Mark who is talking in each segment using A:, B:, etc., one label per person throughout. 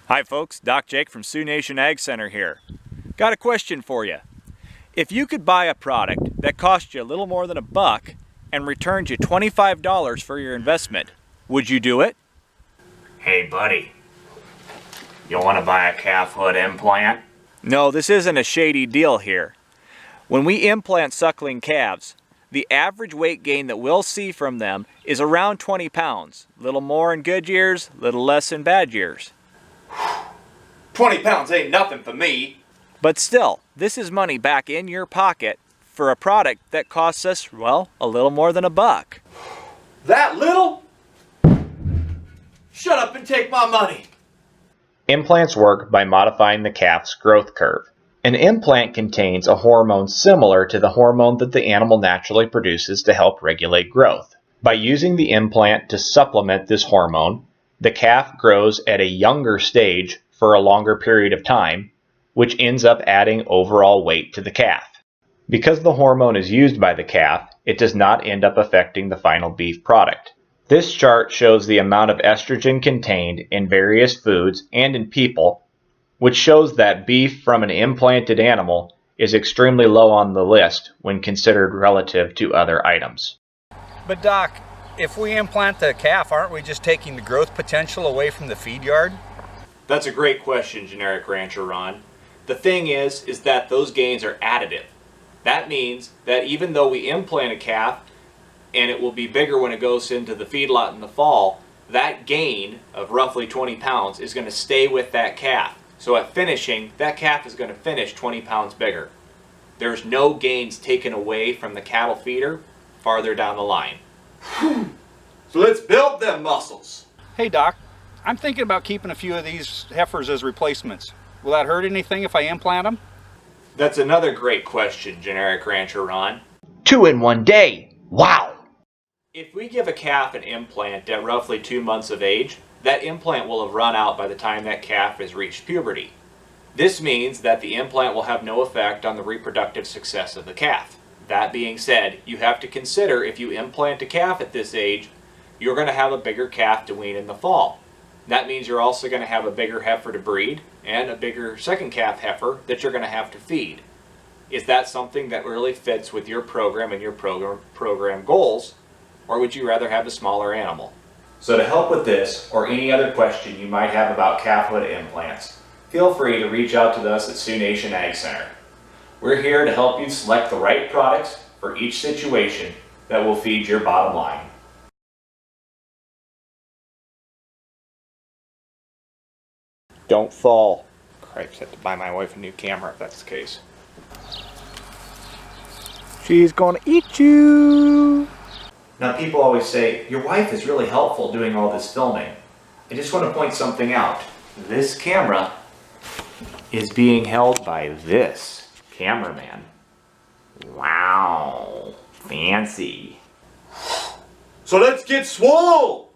A: Hi folks, Doc Jake from Sioux Nation Ag Center here. Got a question for you. If you could buy a product that cost you a little more than $1 and returned you $25 for your investment, would you do it?
B: Hey buddy, you want to buy a calf hood implant?
A: No, this isn't a shady deal here. When we implant suckling calves, the average weight gain that we'll see from them is around 20 pounds. Little more in good years, little less in bad years.
C: 20 pounds ain't nothing for me.
A: But still, this is money back in your pocket for a product that costs us, well, a little more than $1.
C: That little? Shut up and take my money.
D: Implants work by modifying the calf's growth curve. An implant contains a hormone similar to the hormone that the animal naturally produces to help regulate growth. By using the implant to supplement this hormone, the calf grows at a younger stage for a longer period of time, which ends up adding overall weight to the calf. Because the hormone is used by the calf, it does not end up affecting the final beef product. This chart shows the amount of estrogen contained in various foods and in people, which shows that beef from an implanted animal is extremely low on the list when considered relative to other items.
E: But Doc, if we implant the calf, aren't we just taking the growth potential away from the feed yard?
A: That's a great question, Generic Rancher Ron. The thing is that those gains are additive. That means that even though we implant a calf and it will be bigger when it goes into the feedlot in the fall, that gain of roughly 20 pounds is going to stay with that calf. So at finishing, that calf is going to finish 20 pounds bigger. There's no gains taken away from the cattle feeder farther down the line.
C: So let's build them muscles.
E: Hey Doc, I'm thinking about keeping a few of these heifers as replacements. Will that hurt anything if I implant them?
A: That's another great question, Generic Rancher Ron.
D: 2 in 1 day! Wow!
A: If we give a calf an implant at roughly 2 months of age, that implant will have run out by the time that calf has reached puberty. This means that the implant will have no effect on the reproductive success of the calf. That being said, you have to consider if you implant a calf at this age, you're going to have a bigger calf to wean in the fall. That means you're also going to have a bigger heifer to breed and a bigger second calf heifer that you're going to have to feed. Is that something that really fits with your program and your program goals, or would you rather have a smaller animal? So to help with this or any other question you might have about calf hood implants, feel free to reach out to us at Sioux Nation Ag Center. We're here to help you select the right products for each situation that will feed your bottom line. Don't fall. Cripes, have to buy my wife a new camera if that's the case. She's gonna eat you! Now people always say, your wife is really helpful doing all this filming. I just want to point something out. This camera is being held by this cameraman. Wow, fancy.
C: So let's get swole!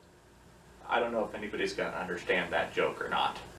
A: I don't know if anybody's gonna understand that joke or not.